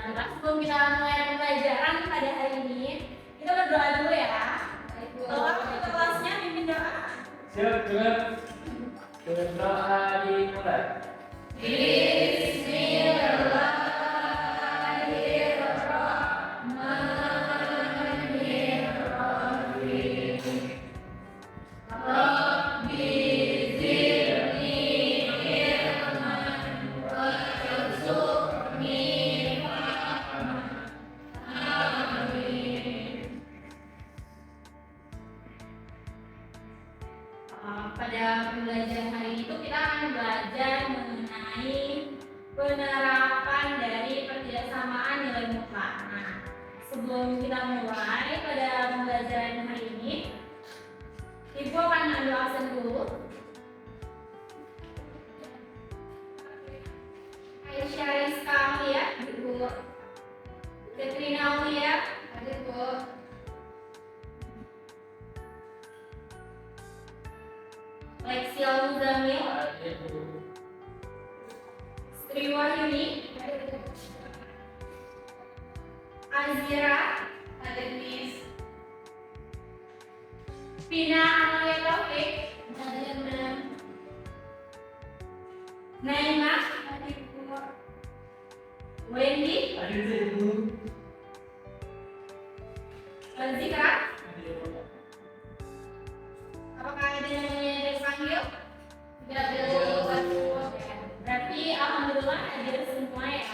Nah, sebelum kita mulai pembelajaran pada hari ini, kita berdoa dulu ya. Doa untuk kelasnya mimpin doa. Siap, dengan doa dimulai. Pada pembelajaran hari itu kita akan belajar mengenai penerapan dari pertidaksamaan nilai mutlak. Nah, sebelum kita mulai pada pembelajaran hari ini, Ibu akan ambil absen dulu. Aisyah Rizka Aulia, Ibu. Katrina Aulia, ada Bu. Lexial Muzamil, Sri Wahyuni, Azira, ada Miss Pina Amalia Taufik, ada Naima, ada Wendy, Ada Ibu. Zikra. Apakah ada yang ingin dipanggil? Tidak ada. Berarti alhamdulillah hadir semua ya.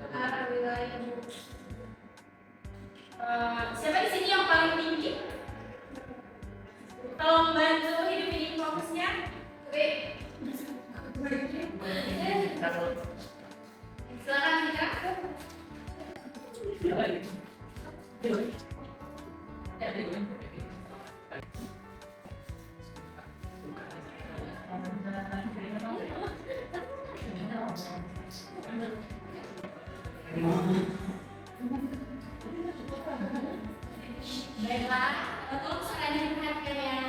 Alhamdulillah Ibu. Siapa di sini yang paling tinggi? Tolong bantu hidupin fokusnya. Silakan Zikra. Baiklah, tolong sekalian perhatikan ya.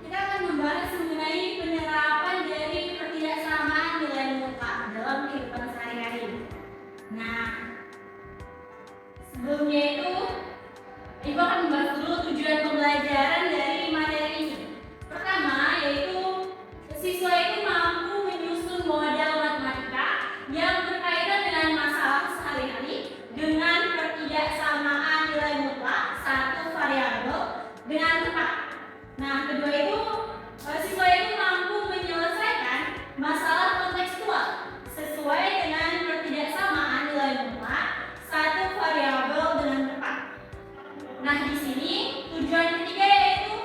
Kita akan membahas mengenai penerapan dari pertidaksamaan nilai mutlak dalam kehidupan sehari-hari. Nah, sebelumnya itu Ibu akan membahas dulu tujuan pembelajaran dari materi ini. Pertama, yaitu siswa itu mampu menyusun model matematika yang berkaitan dengan masalah sehari-hari dengan pertidaksamaan nilai mutlak satu variabel dengan tepat. Nah, kedua itu siswa itu mampu menyelesaikan masalah kontekstual sesuai dengan pertidaksamaan nilai mutlak satu variabel dengan tepat. Nah, di sini tujuan ketiga yaitu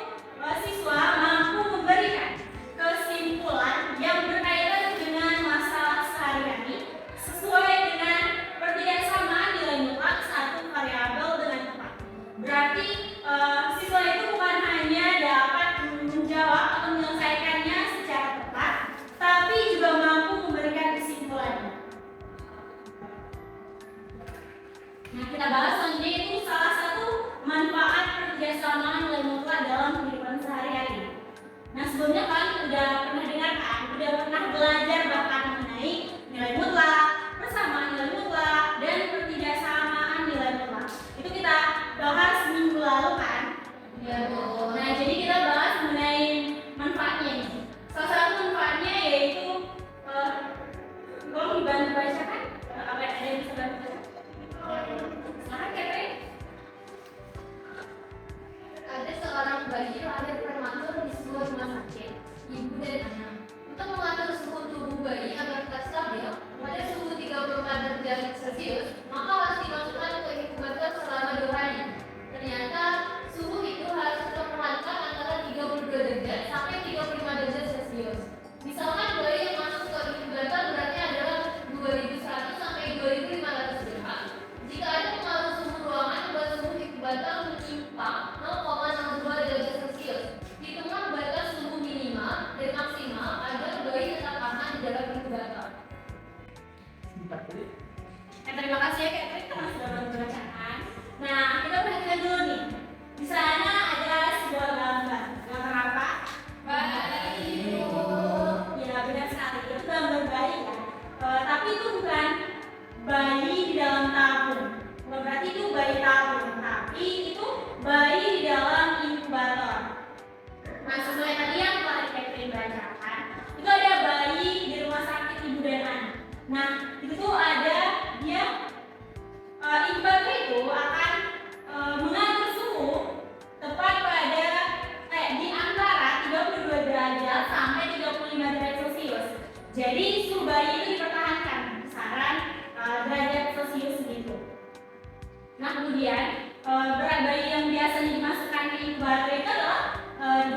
siswa mampu memberikan kesimpulan yang berkaitan dengan masalah sehari-hari sesuai dengan pertidaksamaan nilai mutlak satu variabel dengan tepat. Berarti siswa itu bukan hanya dapat menjawab atau menyelesaikannya secara tepat, tapi juga mampu memberikan kesimpulannya. Nah, kita bahas selanjutnya itu salah satu manfaat pertidaksamaan nilai mutlak dalam kehidupan sehari-hari. Nah, sebelumnya kalian udah pernah dengar kan? Udah pernah belajar bahkan mengenai nilai mutlak, persamaan nilai mutlak, dan pertidaksamaan nilai mutlak. Itu kita bahas minggu lalu kan? Ya, Bu. Nah, jadi kita bahas mengenai manfaatnya ini. Salah satu manfaatnya yaitu tolong dibantu bacakan. Apa ada yang bisa bantu? Silakan, Catherine. Ada seorang bayi lahir prematur di sebuah rumah sakit. Ibu dan anak untuk mengatur suhu tubuh bayi agar tetap stabil pada suhu 34 derajat Celcius, maka harus dimasukkan ke inkubator selama 2 hari. Ternyata suhu itu harus diperhatikan antara 32 derajat sampai 35 derajat Celcius. Misalkan bayi yang masuk ke inkubator beratnya adalah 2100 sampai 2500 gram. Jika ada pengaruh suhu ruangan, buat suhu inkubator menyimpang 0,62 derajat Celcius. Hitunglah batas suhu minimal dan maksimal agar bayi tetap aman di dalam inkubator. Terima kasih ya Catherine karena sudah membacakan. Nah, kita perhatikan dulu nih. Di sana ada sebuah gambar. Gambar apa? Bayi. Ya, benar sekali. Itu gambar bayi kan. Tapi itu bukan Nah, itu tuh ada dia inkubator itu akan mengatur suhu tepat pada di antara 32 derajat sampai 35 derajat Celcius. Jadi suhu bayi itu dipertahankan kisaran derajat Celcius segitu. Nah, kemudian berat bayi yang biasanya dimasukkan ke inkubator itu adalah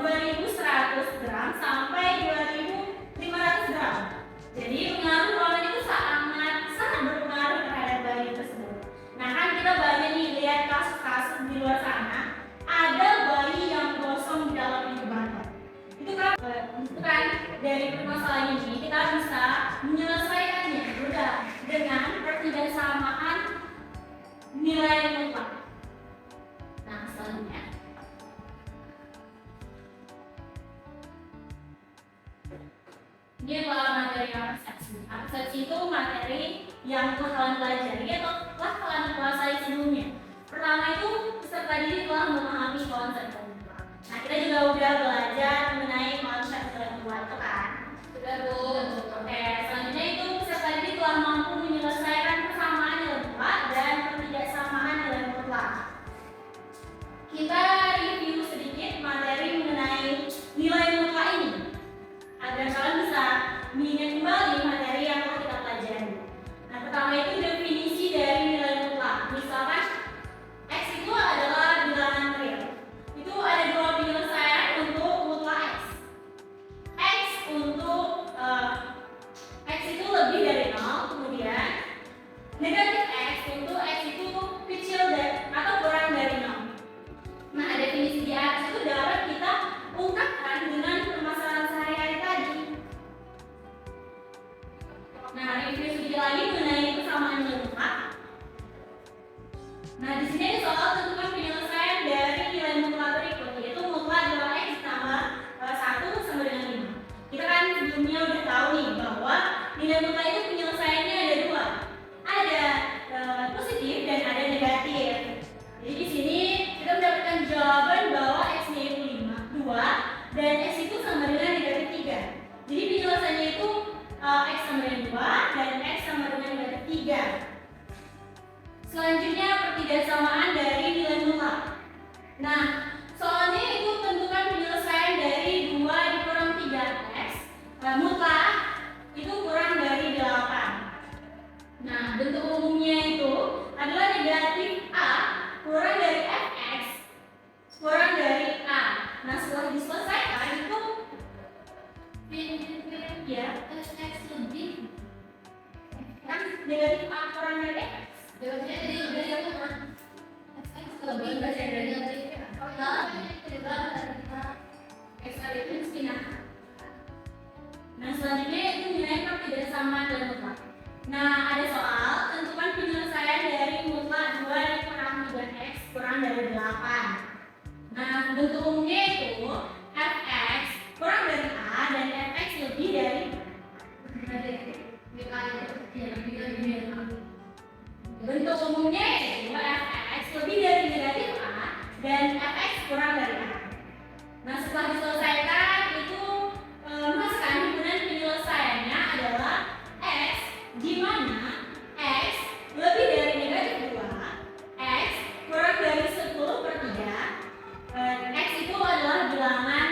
2100 gram sampai 2500 gram. Jadi pengaruh ruangan itu sangat berpengaruh terhadap bayi tersebut. Nah, kan kita banyak nih lihat kasus-kasus di luar sana, ada bayi yang gosong di dalam inkubator. Itu kan dari permasalahan ini kita bisa menyelesaikannya mudah dengan pertidaksamaan nilai yang mutlak. Nah, selanjutnya ini adalah materi persepsi. Persepsi itu materi yang telah kalian pelajari atau telah kalian kuasai sebelumnya. Pertama itu peserta didik telah memahami konsep kemudian. Nah, kita juga udah belajar mengenai konsep kemudian itu kan. Sudah Bu. Oke, selanjutnya itu peserta didik telah mampu menyelesaikan persamaan nilai mutlak dan ketidaksamaan nilai mutlak. Kita review sedikit materi mengenai nilai mutlak ini agar kalian bisa mengingat kembali materi yang telah kita pelajari. Nah, pertama itu definisi dari nilai mutlak. Misalkan X itu adalah bilangan real. Itu ada dua penyelesaian untuk mutlak X. X untuk X itu lebih dari 0, kemudian negatif X untuk X itu kecil atau kurang dari 0. Nah, definisi di atas itu dapat kita ungkapkan dengan permasalahan sehari-hari tadi. Nah, review sedikit lagi mengenai persamaan nilai mutlak. Nah, di sini ada soal tentukan penyelesaian dari nilai mutlak berikut, yaitu mutlak 2x ditambah 1 sama dengan 5. Kita kan sebelumnya udah tahu nih bahwa nilai mutlak itu penyelesaiannya ada dua. Ada positif dan ada negatif. Jadi di sini kita mendapatkan jawaban bahwa x-nya itu 2 dan x itu sama dengan negatif 3. Jadi penyelesaiannya itu x sama dengan 2 dan x sama dengan negatif 3. Selanjutnya pertidaksamaan dari nilai mutlak. Nah, soalnya itu tentukan penyelesaian dari 2 dikurang 3x mutlak itu kurang dari 8. Nah, bentuk umumnya itu adalah negatif a kurang dari fx kurang dari a. Nah, setelah diselesaikan itu ya X lebih kan negatif a kurang dari fx. jawabannya jadi lebih dari apa? X lebih dari negatif. X itu setengah. Nah, selanjutnya itu nilai pertidaksamaan dan mutlak. Nah, ada soal tentukan penyelesaian dari mutlak 2 dikurang 3x kurang dari 8. Nah, bentuk umumnya itu fx kurang dari a dan fx lebih dari bentuk umumnya itu fx lebih dari negatif a dan fx kurang dari a. Nah, setelah diselesaikan itu masukkan himpunan penyelesaiannya adalah x di mana x lebih dari negatif 2, x kurang dari 10/3. X itu adalah bilangan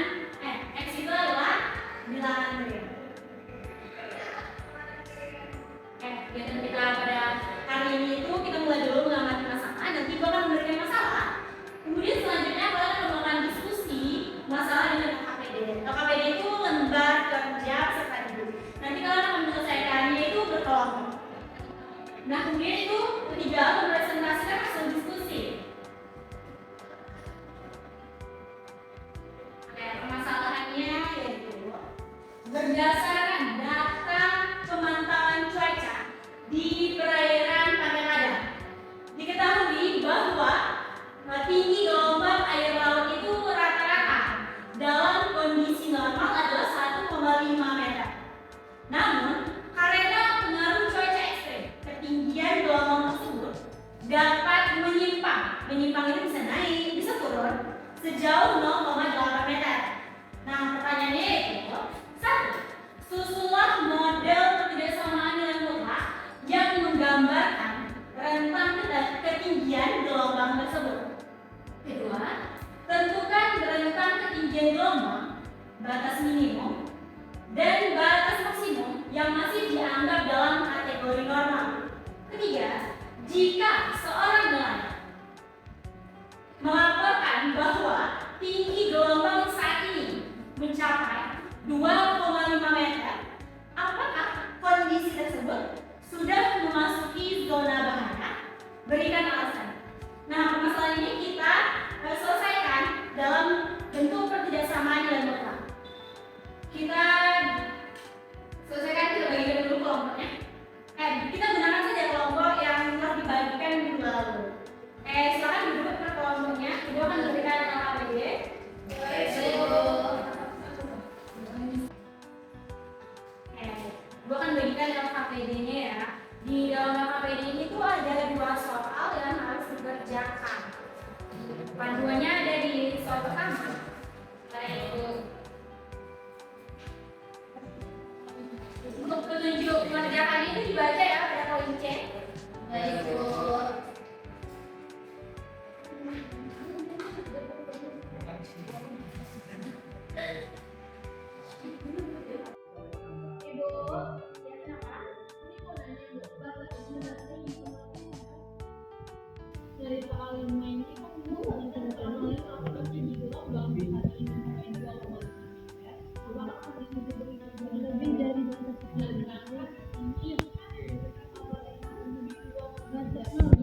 real. Kegiatan kita pada hari ini itu kita mulai dulu mengamati masalah, nanti bakal memberikan masalah. Kemudian selanjutnya kalian akan melakukan diskusi masalah dengan LKPD. LKPD itu lembar kerja peserta didik. Nanti kalian akan menyelesaikannya itu berkelompok. Nah, kemudian itu ketiga mempresentasikan hasil diskusi. Permasalahannya yaitu berdasarkan data pemantauan cuaca di perairan Pantai Padang, diketahui bahwa tinggi gelombang air laut itu rata-rata dalam kondisi normal adalah 1,5 meter. Namun, karena pengaruh cuaca ekstrem, ketinggian gelombang tersebut dapat Jika seorang nelayan melaporkan bahwa tinggi gelombang saat ini mencapai 2,5 meter, apakah kondisi tersebut sudah memasuki zona bahaya? Berikan alasan. Nah, permasalahan ini kita selesaikan dalam bentuk ketidaksamaan nilai mutlak. Kita selesaikan, kita bagikan dulu kelompoknya. Kita gunakan saja kelompok yang telah dibagikan minggu lalu. Silakan duduk per kelompoknya. Ibu akan memberikan LKPD. Ibu akan bagikan LKPD-nya ya. Di dalam LKPD ini tuh ada 2 soal yang harus dikerjakan. Panduannya ada di soal pertama. Untuk petunjuk mengerjakan itu dibaca ya pada poin C. Baik, Bu. Dari soal 5 ini kan Bu menentukan oleh soal tinggi gelombang saat ini mencapai 2,5 meter. Apakah kondisi berikut lebih dari batas sedangkan ini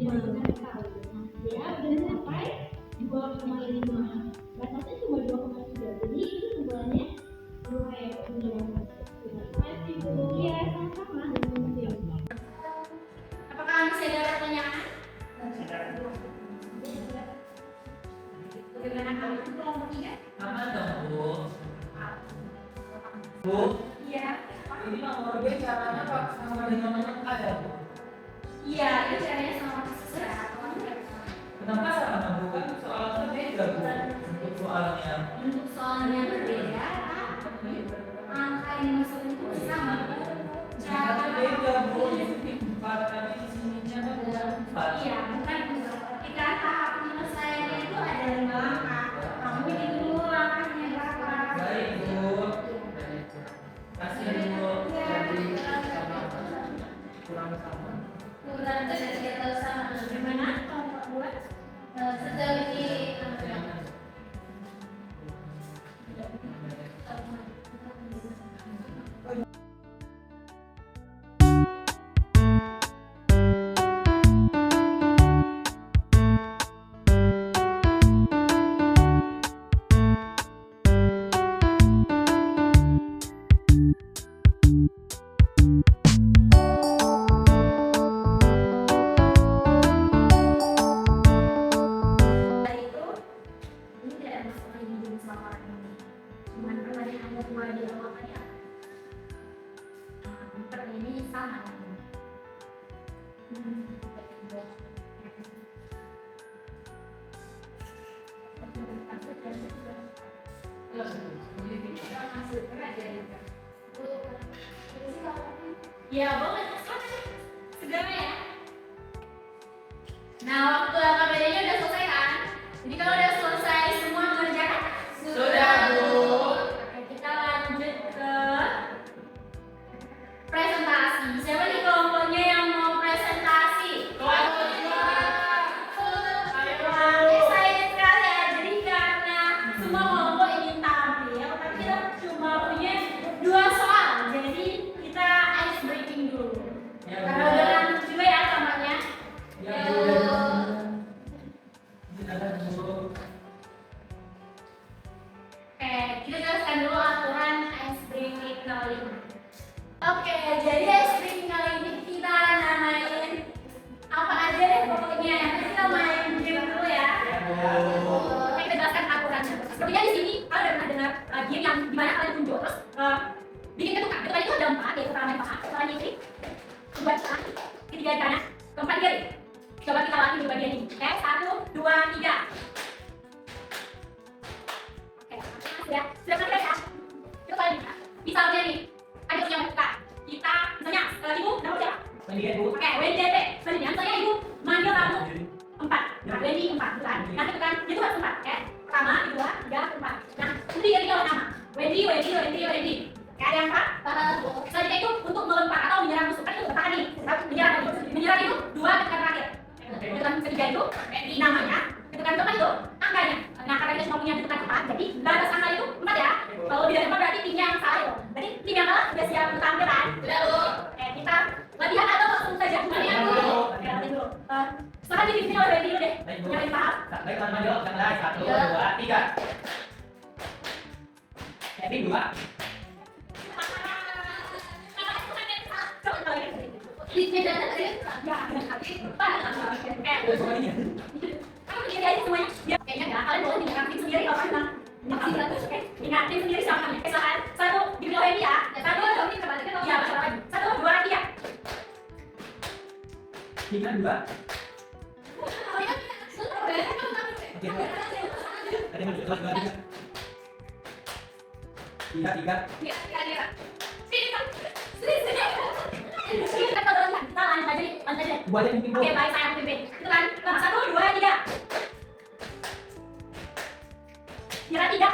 ya udah sampai 2,5, batasnya cuma 2,3, jadi itu sebenarnya masih Bu. Iya, sama-sama. Apakah masih ada pertanyaan? Bagaimana kamu kelompok 3? Aman dong, Bu. Bu, Iya. ini nomor B caranya Pak sama dengan nomor A ya, Bu? Iya, itu caranya sama sesuai. Kenapa sama, Bu? Kan soalnya beda, Bu. Untuk soalnya. Untuk soalnya berbeda, angka yang dimasukkan itu sama. Cara beda, Bu. Di sini 4, tapi di sininya kan bukan 4. Iya, bukan. Ketika tahap penyelesaiannya itu ada 5 langkah. Kamu bikin dulu langkahnya berapa? Baik, Bu. Kasih, Bu. Jadi kurang sama. Kurang dari atau sama. Bagaimana kelompok 2? Sejauh ini tidak masuk lagi di jenis laporan ini. Cuman pertanyaan ada 2 di awal tadi apa? Pertanyaan ini sama kan? Ya boleh, segera ya. Nah, waktu LKPD-nya udah selesai kan? Jadi kalau udah selesai semua mengerjakan? Sudah, Bu. Oke, kita lanjut ke presentasi. Siapa nih kelompoknya yang mau presentasi? Kelompok 2. Wah, excited sekali ya. Jadi karena semua kelompok ingin tampil, tapi kita cuma punya 2 soal. Jadi kita ice breaking dulu. Ya, Karena Bu. udah ngantuk juga ya tampaknya. Ya, Bu. Silakan, Bu. Oke, kita jelaskan dulu aturan ice breaking kali ini. Oke, jadi ice breaking kali ini kita namain apa aja deh pokoknya. Nanti kita main game dulu ya. Oke, kita jelaskan aturannya. Sepertinya di sini kalian udah pernah dengar game yang dimana kalian tunjuk terus bikin ketukan. Ketukan itu ada 4, yaitu pertama yang paha, pertama yang kiri, kedua di kanan, ketiga di kanan, keempat di kiri. Coba kita latih di bagian ini. Oke, 1, 2, 3. Oke, ya. Sudah pernah ya? Coba kalian lihat. Misalnya nih, ada yang membuka. Kita, misalnya, ibu, nama siapa? Pendidikan, Bu. Oke, WDT. Selanjutnya, misalnya ibu manggil kamu 4. Nah, Wendy 4, bukan? Nah, itu kan, itu harus 4, ya. Pertama, kedua, 3, 4. Nah, itu tiga oleh nama. Wendy. Oke, ada yang 4? Selanjutnya itu untuk melempar atau menyerang musuh. Kan itu bertahan nih. Menyerang tadi. Menyerang itu 2 dekat terakhir. 3 itu namanya, tentukan teman itu angkanya. Nah, karena kita cuma punya tentukan 4, jadi batas angka itu 4 ya. Kalau lebih dari 4 berarti timnya yang salah itu. Berarti tim yang kalah sudah siap untuk tampil kan? Sudah, Bu. Kita latihan atau langsung saja? Latihan dulu. Oke, latihan dulu. Silahkan dipimpin oleh Randy dulu deh. Yang paham. Baik teman-teman, yuk kita mulai. 1, 2, 3. Kevin 2. Kamu sendiri aja semuanya. Kayaknya enggak, kalian boleh tinggalkan tim sendiri kalau kalian oke, ingat tim sendiri siapa? Silahkan. 1, dipilih oleh dia. 1, 2, 3. Ya, 1, 2, 3. Kita 2. Oke. Ada yang 2, 3. 3. Kita lanjut aja. Buat yang pimpin. Oke, baik, saya pimpin. Itu kan, 1, 2, 3. Kira 3.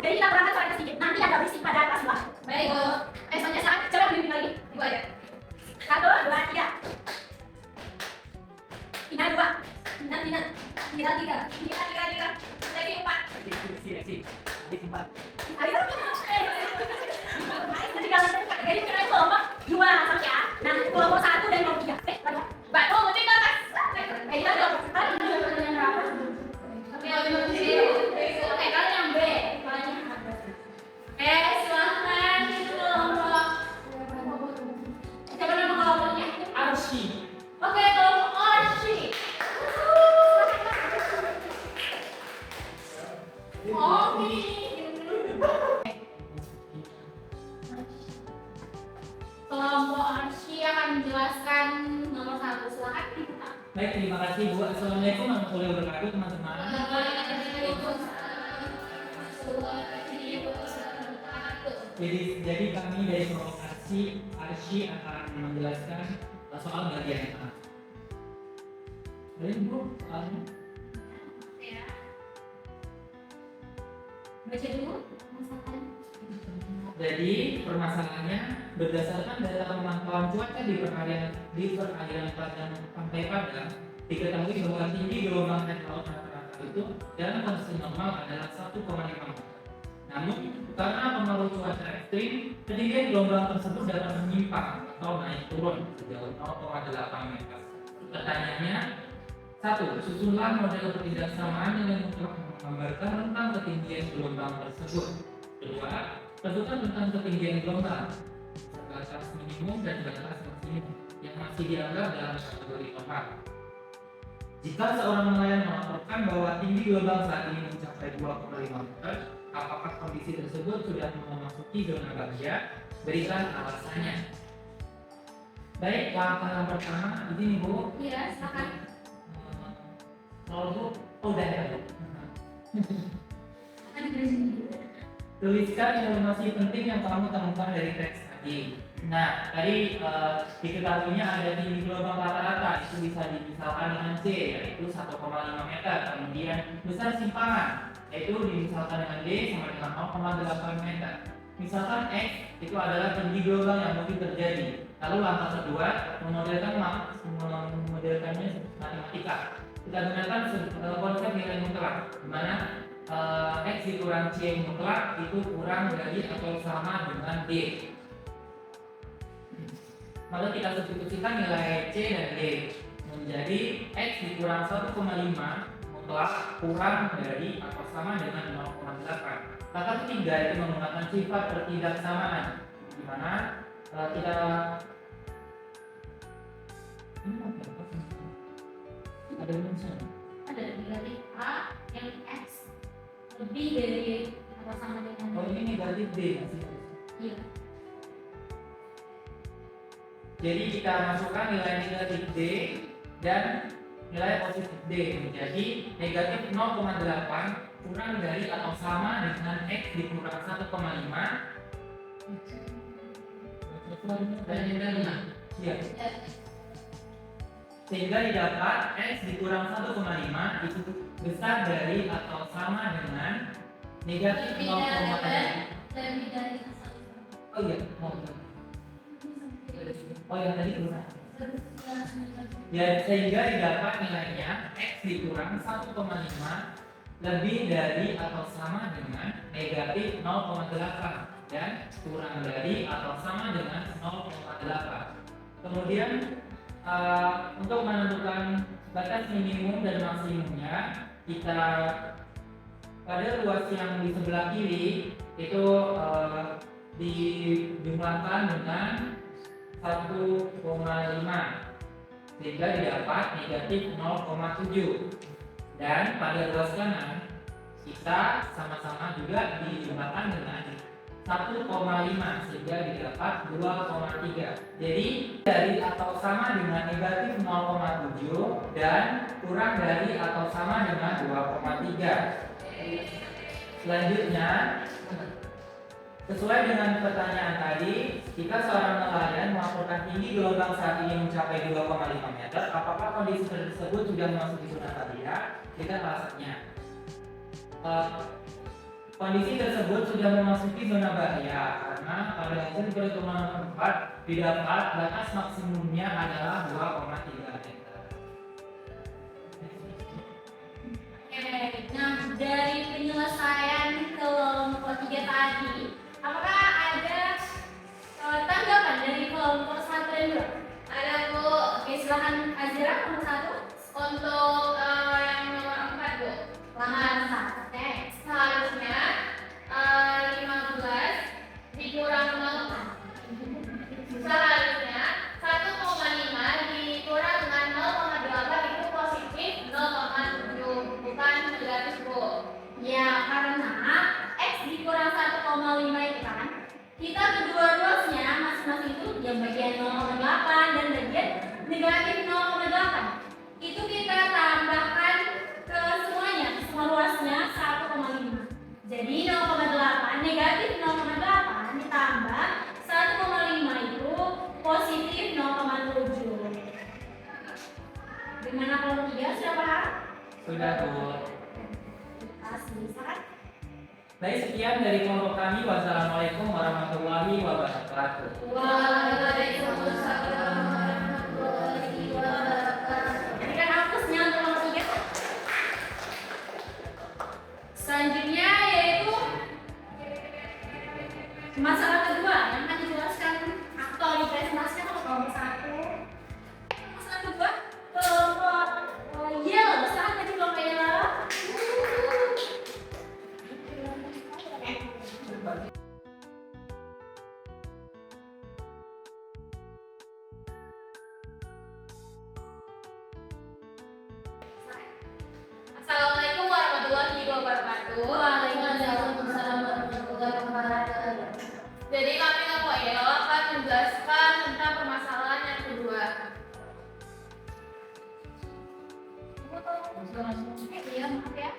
Jadi kita berangkat soal sedikit. Nanti ada berisik pada kelas 2. Baik, Bu. Soalnya sekarang coba pimpin lagi. Ibu aja. 1, 2, 3. Tina 2. Tina 3. Lagi 4. Adik 4. Ayo. Jadi kalau jadi kalian kelompok 2 sama ya. Nah, kelompok 1 dan kelompok 3. Mbak, mau ngecek ke atas. Kita dong. Tapi yang B. Oke, kalian yang B. Silahkan kelompok. Siapa nama kelompoknya? Arsi. Oke, kelompok Arsi. Kelompok Arsi akan menjelaskan nomor 1. Silakan dibuka. Baik, terima kasih Bu. Assalamualaikum warahmatullahi wabarakatuh teman-teman. Jadi kami dari kelompok Arsi akan menjelaskan soal bagian yang A. Baik Bu, soalnya. Baca dulu masakan. Jadi permasalahannya berdasarkan data pemantauan cuaca di perairan Padang Pantai Padang, diketahui bahwa tinggi gelombang air laut rata-rata itu dalam kondisi normal adalah 1,5 meter. Namun karena pengaruh cuaca ekstrim, ketinggian gelombang tersebut dapat menyimpang atau naik turun sejauh 0,8 meter. Pertanyaannya, 1. Susunlah model ketidaksamaan yang mutlak menggambarkan tentang ketinggian gelombang tersebut. 2. Tentukan tentang ketinggian gelombang, batas minimum dan batas maksimum yang masih dianggap dalam kategori normal. Jika seorang nelayan melaporkan bahwa tinggi gelombang saat ini mencapai 2,5 meter, apakah kondisi tersebut sudah memasuki zona bahaya? Berikan alasannya. Baik, langkah yang pertama di sini Bu. Iya, silakan. Kalau Bu, udah ya Bu. Akan dari sini. Tuliskan informasi penting yang kamu temukan dari teks tadi. Nah, tadi diketahuinya ada tinggi gelombang rata-rata, itu bisa dimisalkan dengan C, yaitu 1,5 meter. Kemudian besar simpangan, yaitu dimisalkan dengan D sama dengan 0,8 meter. Misalkan X itu adalah tinggi gelombang yang mungkin terjadi. Lalu langkah kedua, memodelkannya matematika. Kita gunakan konsep nilai mutlak, di mana X dikurang C mutlak itu kurang dari atau sama dengan D. Lalu kita substitusikan nilai C dan D menjadi X dikurang 1,5 mutlak kurang dari atau sama dengan 0,8. Langkah ketiga itu menggunakan sifat ketidaksamaan, di mana kita ada rumusnya. Ada negatif A yang X lebih dari atau sama dengan. Oh, ini negatif D masih. Iya. Jadi kita masukkan nilai negatif D dan nilai positif D menjadi negatif 0,8 kurang dari atau sama dengan X dikurang 1,5 dan nilainya. Iya. Sehingga didapat X dikurang 1,5 itu besar dari atau sama dengan negatif 0,8. Lebih dari Oh iya, mau. Oh yang tadi kurang. Ya, sehingga didapat nilainya X dikurang 1,5 lebih dari atau sama dengan negatif 0,8 dan kurang dari atau sama dengan 0,8. Kemudian untuk menentukan batas minimum dan maksimumnya, kita pada ruas yang di sebelah kiri itu dijumlahkan dengan 1,5 sehingga didapat negatif 0,7, dan pada ruas kanan kita sama-sama juga dijumlahkan dengan 1,5 sehingga didapat 2,3. Jadi dari atau sama dengan negatif 0,7 dan kurang dari atau sama dengan 2,3. Selanjutnya, sesuai dengan pertanyaan tadi, jika seorang nelayan melaporkan tinggi gelombang saat ini mencapai 2,5 meter, apakah kondisi tersebut sudah memasuki zona bahaya? Kita alasannya. Kondisi tersebut sudah memasuki zona bahaya karena pada hasil perhitungan keempat didapat batas maksimumnya adalah 2,3 meter. Nah, dari penyelesaian kelompok 3 tadi, apakah ada tanggapan dari kelompok 1 dan 2? Ada Bu. Oke, silakan Azira nomor 1. Untuk yang nomor 4 Bu. Nomor 1. Oke. Seharusnya 15 dikurang 0. Seharusnya 1,5 dikurang dengan 0,8 itu positif 0,7, bukan negatif Bu. Ya, karena X dikurang 1,5 itu kan, kita kedua ruasnya masing-masing itu yang bagian 0,8 dan bagian negatif 0,8. Itu kita tambahkan ke semuanya, semua ruasnya 1,5. Jadi 0,8 negatif 0,8 ditambah 1,5 itu positif 0,7. Gimana kalau 3 sudah paham? Sudah, Bu. Kasih, silakan. Baik, sekian dari kelompok kami. Wassalamualaikum warahmatullahi wabarakatuh. Waalaikumsalam warahmatullahi wabarakatuh. Berikan hapusnya untuk nomor 3. Selanjutnya yaitu masalah kedua yang akan dijelaskan atau dipresentasikan oleh kelompok 1. Masalah kedua kelompok yellow. Silakan tadi kelompok yellow. Assalamualaikum warahmatullahi wabarakatuh. Waalaikumsalam warahmatullahi wabarakatuh. Jadi kami kelompok yellow akan menjelaskan tentang permasalahan yang kedua. Iya, maaf ya.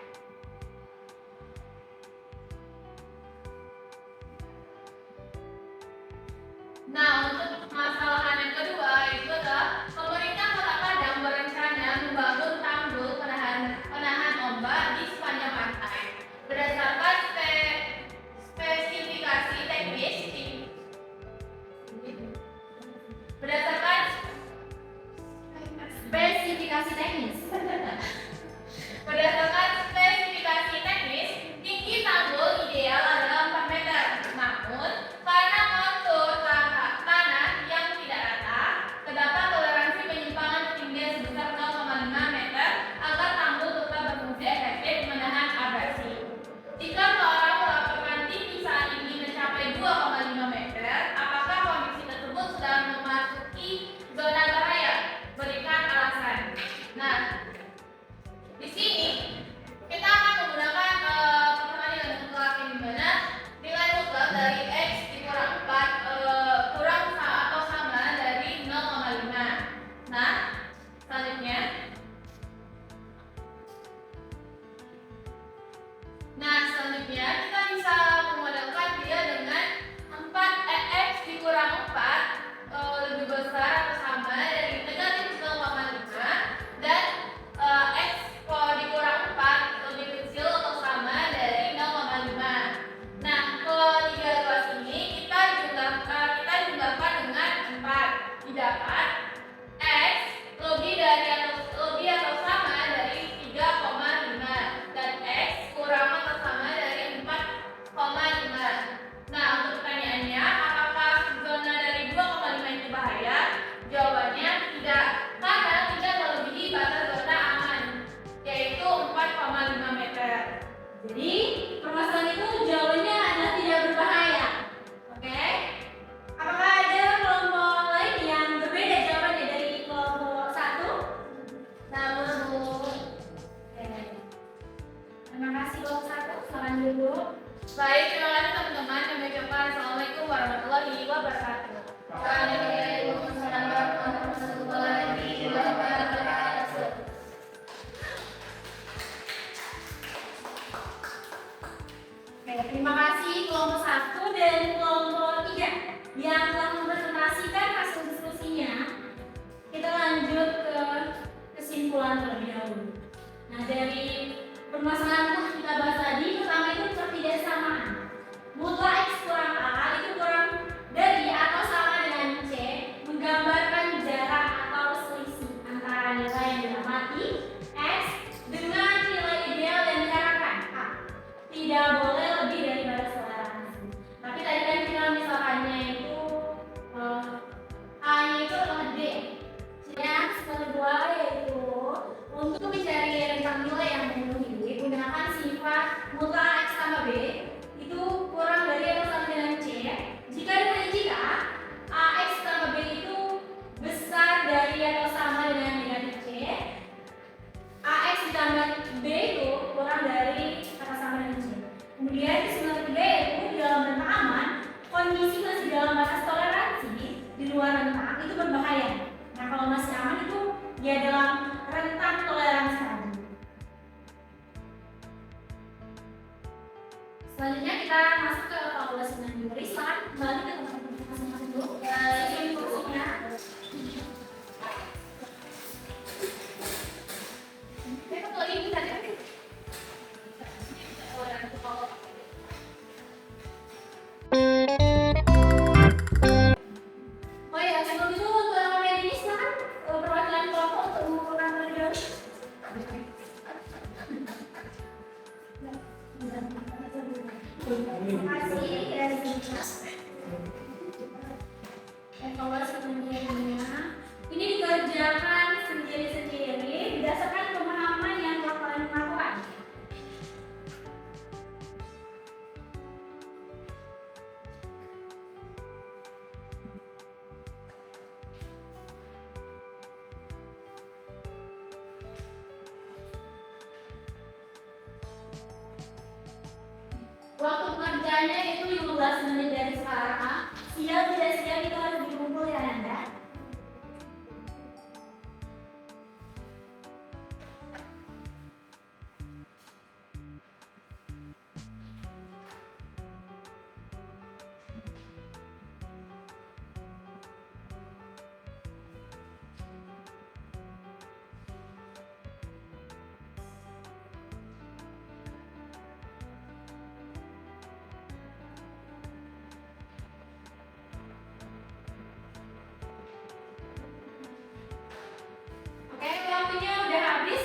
Baik, terima kasih teman-teman. Kami ucapkan Assalamualaikum warahmatullahi wabarakatuh. Waalaikumsalam warahmatullahi wabarakatuh. Oke, terima kasih kelompok 1 dan kelompok 3 yang telah mempresentasikan hasil diskusinya. Kita lanjut ke kesimpulan terlebih dahulu. Nah, dari permasalahan yang telah kita bahas tadi, pertama itu ketidaksamaan. Mutlak X kurang A itu kurang dari atau sama dengan C, menggambarkan jarak atau selisih antara nilai yang didapati X dengan nilai ideal yang diharapkan A. Tidak boleh lebih daripada toleransi. Tapi tadi kan kita misalkannya itu A-nya itu adalah D. Yang kedua yaitu untuk mencari rentang nilai yang memenuhi, gunakan sifat mutlak X tambah B itu kurang dari atau sama dengan C. Jika AX tambah B itu besar dari atau sama dengan negatif C, AX ditambah B itu kurang dari atau sama dengan C. Kemudian kesimpulan ketiga yaitu di dalam rentang aman, kondisi masih dalam batas toleransi di luar rentang itu berbahaya. Nah, kalau masih aman itu ya dalam rentang toleransi tadi. Selanjutnya kita masuk ke evaluasi mandiri. Silakan kembali ke tempat masing-masing dulu. Sistem kursinya. Kita lagi bisa lihat. Oh ya, sebelum itu untuk yang lain ini silakan perwakilan kelompok untuk mengumpulkan terlebih dahulu. Terima kasih dari evaluasi pendiriannya. Ini dikerjakan sendiri-sendiri berdasarkan pemahaman yang telah kalian lakukan. Waktu pengerjaannya itu 15 menit dari sekarang. Siap tidak siap itu harus dikumpul ya Anda. Oke, waktunya udah habis.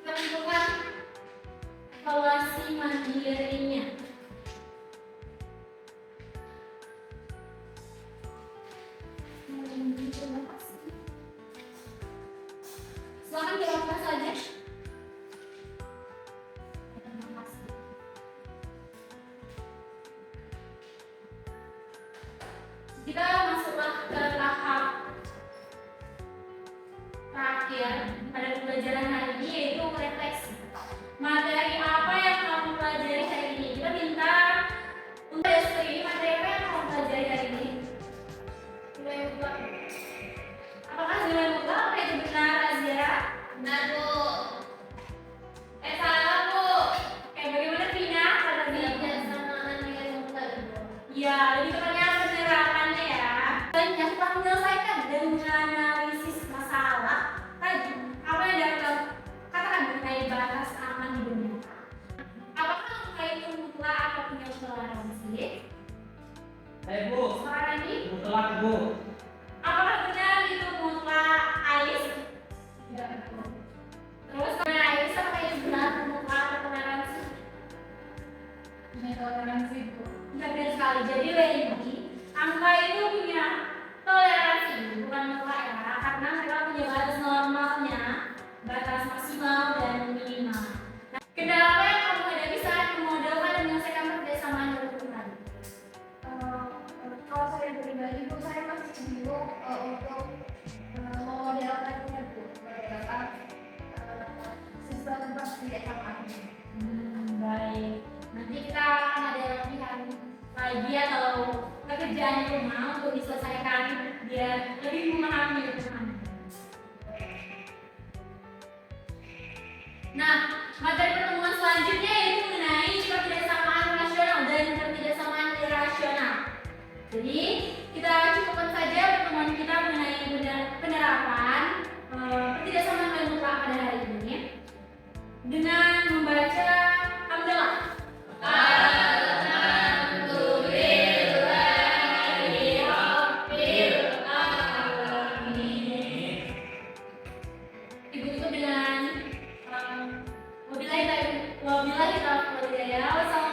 Kita tentukan evaluasi mandirinya. Silakan jawabkan saja. Terima kasih. Kita masuklah ke tahap terakhir pada pembelajaran hari ini yaitu refleksi. Materi apa yang kamu pelajari hari ini? Kita minta untuk studi materi apa yang kamu pelajari hari ini? Nilai mutlak. Apakah nilai mutlak apa itu benar, Azira? Benar, Bu. Salah, Bu. Oke, bagaimana Vina? Kata Vina. Kesamaan nilai mutlak, Bu. Ya, lebih tepatnya penerapannya ya. Dan yang telah menyelesaikan dan menganalisis masalah tadi, apa yang dapat katakan mengenai batas aman di dunia? Apakah angka itu mutlak atau punya toleransi? Bu, Sekarang ini, mutlak Bu. apakah benar itu mutlak Ais? Terus kalau Ais, apakah itu benar mutlak atau toleransi? Punya toleransi, Bu. Tidak benar sekali. Jadi WNI, angka itu punya toleransi, bukan mutlak ya, karena mereka punya batas normalnya, batas maksimal dan minimal. Nah, kendala apa yang kamu hadapi saat memodelkan dan menyelesaikan kerjasama yang dilakukan? Kalau saya pribadi, Bu, saya masih bingung untuk memodelkannya, Bu, berdasarkan siswa tempat tidak sama. Baik. dia atau pekerjaan rumah untuk diselesaikan biar lebih memahami Tuhan. Nah, materi pertemuan selanjutnya yaitu mengenai kebersamaan rasional dan ketidaksamaan irasional. Jadi kita cukupkan saja pertemuan kita mengenai penerapan ketidaksamaan nilai mutlak pada hari ini dengan membaca hamdalah. Ibu tutup dengan wabillahi taufiq wal hidayah.